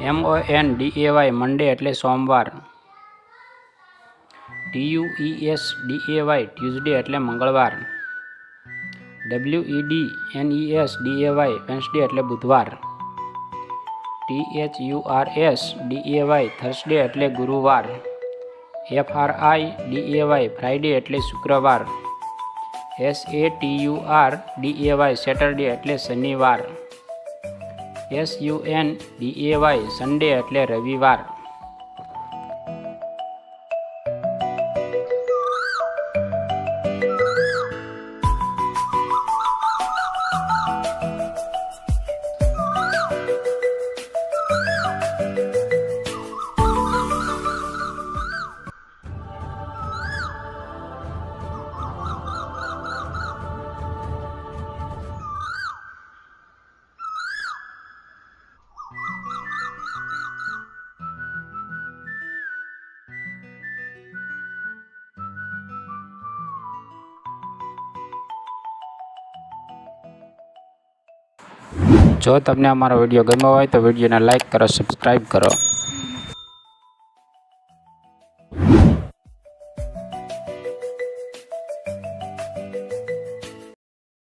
MONDAY મંડે એટલે સોમવાર. TUESDAY Tuesday એટલે મંગળવાર. WEDNESDAY વેન્સડે એટલે બુધવાર. THURSDAY થર્સડે એટલે ગુરુવાર. FRIDAY ફ્રાઇડે એટલે શુક્રવાર. SATURDAY સેટરડે એટલે શનિવાર. SUNDAY સન્ડે એટલે રવિવાર. જો તમને અમારો વિડીયો ગમ્યો હોય તો વિડીયોને લાઇક કરો, સબસ્ક્રાઈબ કરો.